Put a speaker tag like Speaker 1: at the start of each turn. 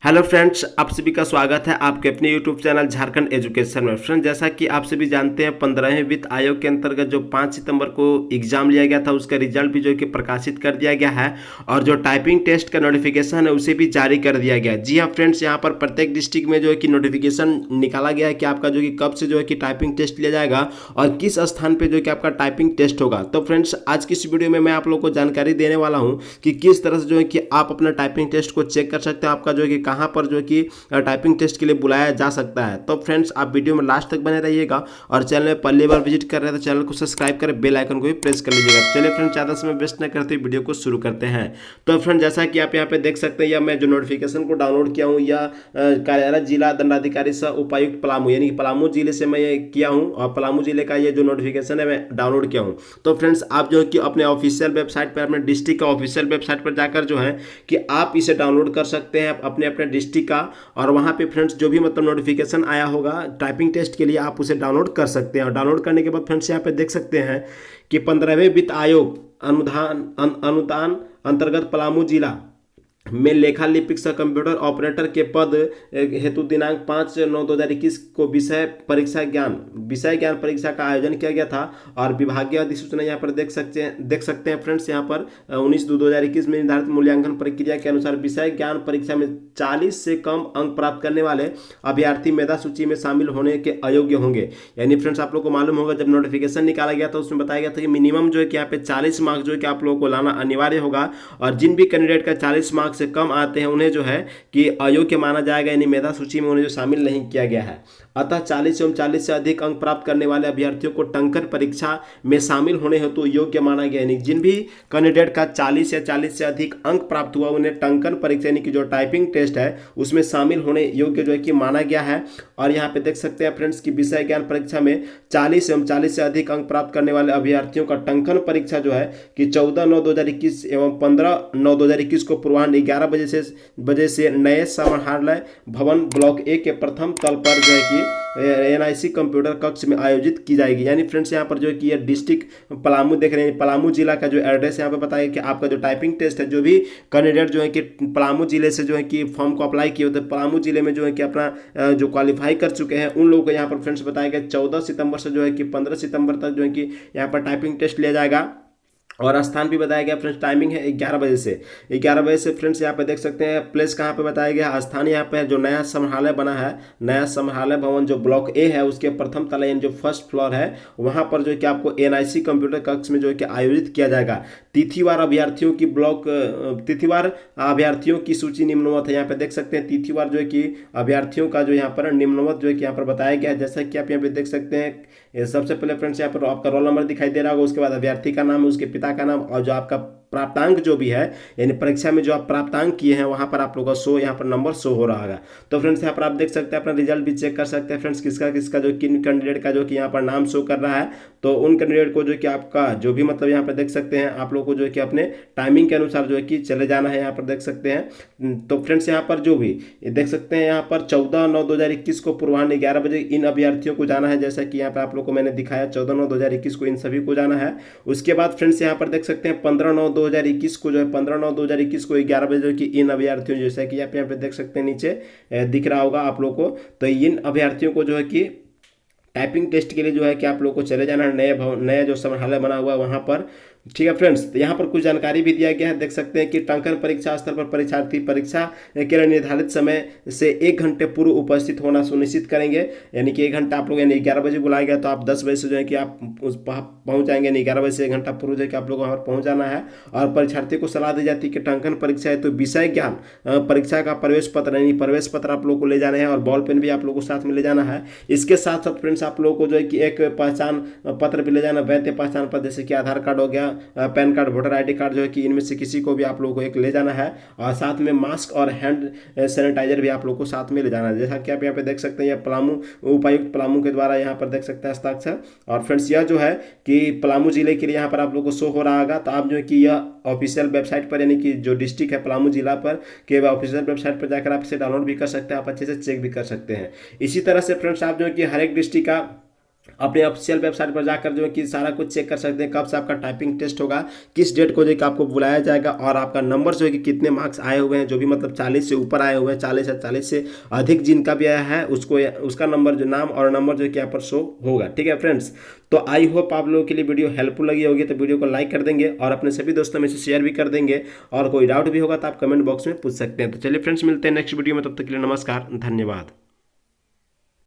Speaker 1: Hello friends, आप सभी का स्वागत है आपके अपने यूट्यूब चैनल झारखंड एजुकेशन में। फ्रेंड्स, जैसा कि आप सभी जानते हैं 15वें वित्त आयोग के अंतर्गत जो 5 सितंबर को एग्जाम लिया गया था उसका रिजल्ट भी जो है कि प्रकाशित कर दिया गया है और जो टाइपिंग टेस्ट का नोटिफिकेशन है उसे भी जारी कर दिया गया है। जी हाँ फ्रेंड्स, यहाँ पर प्रत्येक डिस्ट्रिक्ट में जो है कि नोटिफिकेशन निकाला गया है कि आपका जो कि कब से जो है कि टाइपिंग टेस्ट लिया जाएगा और किस स्थान पर जो है कि आपका टाइपिंग टेस्ट होगा। तो फ्रेंड्स, आज की इस वीडियो में मैं आप लोग को जानकारी देने वाला हूँ कि किस तरह से जो है कि आप अपना टाइपिंग टेस्ट को चेक कर सकते हैं, आपका जो है कि कहाँ पर जो है कि टाइपिंग टेस्ट के लिए बुलाया जा सकता है। तो फ्रेंड्स, आप वीडियो में लास्ट तक बने रहिएगा और चैनल में पहली बार विजिट कर रहे हैं तो चैनल को सब्सक्राइब कर बेल आइकन को भी प्रेस कर लीजिएगा। चलिए फ्रेंड्स, ज़्यादा समय वेस्ट न करते वीडियो को शुरू करते हैं। तो फ्रेंड्स, जैसा कि आप यहाँ पे देख सकते हैं, या मैं जो नोटिफिकेशन को डाउनलोड किया हूँ या कार्यालय जिला दंडाधिकारी सह उपायुक्त पलामू यानी कि पलामू जिले से मैं ये किया हूँ और पलामू जिले का ये जो नोटिफिकेशन है मैं डाउनलोड किया हूँ। तो फ्रेंड्स, आप जो है कि अपने ऑफिशियल वेबसाइट पर, अपने डिस्ट्रिक्ट का ऑफिशियल वेबसाइट पर जाकर जो है कि आप इसे डाउनलोड कर सकते हैं अपने अपने डिस्ट्रिक्ट का, और वहाँ पे फ्रेंड्स जो भी मतलब नोटिफिकेशन आया होगा टाइपिंग टेस्ट के लिए आप उसे डाउनलोड कर सकते हैं। और डाउनलोड करने के बाद फ्रेंड्स यहाँ पे देख सकते हैं कि 15वें वित्त आयोग अनुदान अंतर्गत पलामू जिला में लेखा लिपिक सह कंप्यूटर ऑपरेटर के पद हेतु दिनांक 5/9/2021 को विषय ज्ञान परीक्षा का आयोजन किया गया था। और विभागीय अधिसूचना यहाँ पर देख सकते हैं फ्रेंड्स, यहाँ पर 19/2/2021 में निर्धारित मूल्यांकन प्रक्रिया के अनुसार विषय ज्ञान परीक्षा में 40 से कम अंक प्राप्त करने वाले अभ्यर्थी मेधा सूची में शामिल होने के अयोग्य होंगे। यानी फ्रेंड्स, आप लोग को मालूम होगा जब नोटिफिकेशन निकाला गया था उसमें बताया गया था कि मिनिमम जो है कि यहाँ पे 40 मार्क्स जो है कि आप लोगों को लाना अनिवार्य होगा, और जिन भी कैंडिडेट का 40 मार्क्स से कम आते हैं उन्हें जो है कि अयोग्य माना जाएगा, यानी मेधा सूची में उन्हें जो शामिल नहीं किया गया है। अतः 40 एवं 40 से अधिक अंक प्राप्त करने वाले अभ्यर्थियों को टंकन परीक्षा में शामिल होने हेतु योग्य माना गया। यानी जिन भी कैंडिडेट का 40 या 40 से अधिक अंक प्राप्त हुआ उन्हें टंकन परीक्षा यानी कि जो टाइपिंग टेस्ट है उसमें शामिल होने योग्य जो है कि माना गया है। और यहाँ पे देख सकते हैं फ्रेंड्स कि विषय ज्ञान परीक्षा में 40 एवं 40 से अधिक अंक प्राप्त करने वाले अभ्यर्थियों का टंकन परीक्षा जो है कि 14/9/2021 एवं 15/9/2021 को पूर्वाह्न 11 बजे से नए समाहरणालय भवन ब्लॉक ए के प्रथम तल पर जो है कि NIC कंप्यूटर कक्ष में आयोजित की जाएगी। यानी फ्रेंड्स, यहाँ पर जो है कि ये डिस्ट्रिक्ट पलामू देख रहे हैं, पलामू जिला का जो एड्रेस यहाँ पे बताया कि आपका जो टाइपिंग टेस्ट है, जो भी कैंडिडेट जो है कि पलामू जिले से जो है कि फॉर्म को अप्लाई किए होते हैं, पलामू जिले में जो है कि अपना जो क्वालिफाई कर चुके हैं उन लोगों को यहाँ पर फ्रेंड्स बताया गया 14 सितंबर से जो है कि 15 सितंबर तक जो है कि यहाँ पर टाइपिंग टेस्ट लिया जाएगा। और स्थान भी बताया गया फ्रेंड्स, टाइमिंग है 11 बजे से। 11 बजे से फ्रेंड्स यहाँ पे देख सकते हैं प्लेस कहाँ पे बताया गया, स्थान यहाँ पे जो नया संग्रहालय बना है, नया संग्रहालय भवन जो ब्लॉक ए है उसके प्रथम तला यानी जो फर्स्ट फ्लोर है वहाँ पर जो है कि आपको NIC कंप्यूटर कक्ष में जो है कि आयोजित किया जाएगा। तिथिवार अभ्यर्थियों की सूची निम्नवत है। यहाँ पे देख सकते हैं तिथिवार जो है कि अभ्यर्थियों का जो यहाँ पर निम्नवत जो है कि यहाँ पर बताया गया है। जैसा कि आप यहाँ पे देख सकते हैं, सबसे पहले फ्रेंड्स यहाँ पर आपका रोल नंबर दिखाई दे रहा होगा, उसके बाद अभ्यर्थी का नाम, उसके पिता का नाम और जो आपका प्राप्तांक जो भी है यानी परीक्षा में जो आप प्राप्तांक किए हैं वहां पर आप लोगों का यहाँ पर नंबर शो हो रहा है। तो फ्रेंड्स, यहाँ पर आप देख सकते हैं अपना रिजल्ट भी चेक कर सकते हैं फ्रेंड्स, किसका जो किन कैंडिडेट का जो कि यहाँ पर नाम शो कर रहा है। तो उन कैंडिडेट को जो कि आपका जो भी मतलब यहाँ पर देख सकते हैं आप लोग को जो है कि अपने टाइमिंग के अनुसार जो है कि चले जाना है, यहाँ पर देख सकते हैं। तो फ्रेंड्स, यहाँ पर जो भी देख सकते हैं यहाँ पर 14/9/2021 को पूर्वाह्न 11 बजे इन अभ्यर्थियों को जाना है, जैसा कि यहाँ पर आप लोग को मैंने दिखाया 14/9/2021 को इन सभी को जाना है। उसके बाद फ्रेंड्स यहाँ पर देख सकते हैं 15/9/2021 को जो है 15/9/2021 को 11 बजे कि इन अभ्यर्थियों, जैसा कि आप यहाँ पे देख सकते हैं नीचे दिख रहा होगा आप लोग को, तो इन अभ्यर्थियों को जो है कि टाइपिंग टेस्ट के लिए जो है कि आप लोग को चले जाना है नया जो संग्रहालय बना हुआ है वहाँ पर। ठीक है फ्रेंड्स, तो यहाँ पर कुछ जानकारी भी दिया गया है। देख सकते हैं कि टंकन परीक्षा स्तर पर परीक्षार्थी परीक्षा के लिए निर्धारित समय से 1 घंटे पूर्व उपस्थित होना सुनिश्चित करेंगे। यानी कि 1 घंटा आप लोग यानी 11 बजे बुलाया गया तो आप 10 बजे से जो है कि आप उस पहुँच जाएंगे, यानी 11 बजे से 1 घंटा पूर्व जो है कि आप लोग वहाँ पर पहुँच जाना है। और परीक्षार्थी को सलाह दी जाती है कि टंकन परीक्षा है तो विषय ज्ञान परीक्षा का प्रवेश पत्र यानी प्रवेश पत्र आप लोग को ले जाने हैं और बॉल पेन भी आप लोग को साथ में ले जाना है। इसके साथ साथ फ्रेंड्स आप लोग को जो है कि एक पहचान पत्र भी ले जाना, वैध पहचान पत्र जैसे कि आधार कार्ड हो गया, pan card, voter ID card जो है कि इनमें से किसी को भी आप लोगों को एक ले जाना है। और साथ में मास्क और हैंड सैनिटाइजर भी आप लोगों को साथ में ले जाना है। जैसा कि आप यहाँ पे देख सकते हैं यह पलामू उपायुक्त पलामू के द्वारा यहाँ पर देख सकते हैं हस्ताक्षर। और फ्रेंड्स, यह जो है कि पलामू जिले के लिए यहाँ पर आप लोग को शो हो रहा होगा, तो आप जो है कि यह ऑफिशियल वेबसाइट पर यानी कि जो डिस्ट्रिक्ट है पलामू जिला पर के ऑफिशियल वेबसाइट पर जाकर आप इसे डाउनलोड भी कर सकते हैं, आप अच्छे से चेक भी कर सकते हैं। इसी तरह से फ्रेंड्स आप जो है कि हर एक डिस्ट्रिक्ट का अपने ऑफिशियल वेबसाइट पर जाकर जो है कि सारा कुछ चेक कर सकते हैं, कब से आपका टाइपिंग टेस्ट होगा, किस डेट को जो है कि आपको बुलाया जाएगा, और आपका नंबर जो है कि कितने मार्क्स आए हुए हैं, जो भी मतलब 40 से ऊपर आए हुए हैं, 40 या 40 से अधिक जिनका भी आया है उसको उसका नंबर जो नाम और नंबर जो है कि यहाँ पर शो होगा। ठीक है फ्रेंड्स, तो आई होप आप लोगों के लिए वीडियो हेल्पफुल लगी होगी, तो वीडियो को लाइक कर देंगे और अपने सभी दोस्तों में से शेयर भी कर देंगे, और कोई डाउट भी होगा तो आप कमेंट बॉक्स में पूछ सकते हैं। तो चलिए फ्रेंड्स, मिलते हैं नेक्स्ट वीडियो में, तब तक के लिए नमस्कार, धन्यवाद।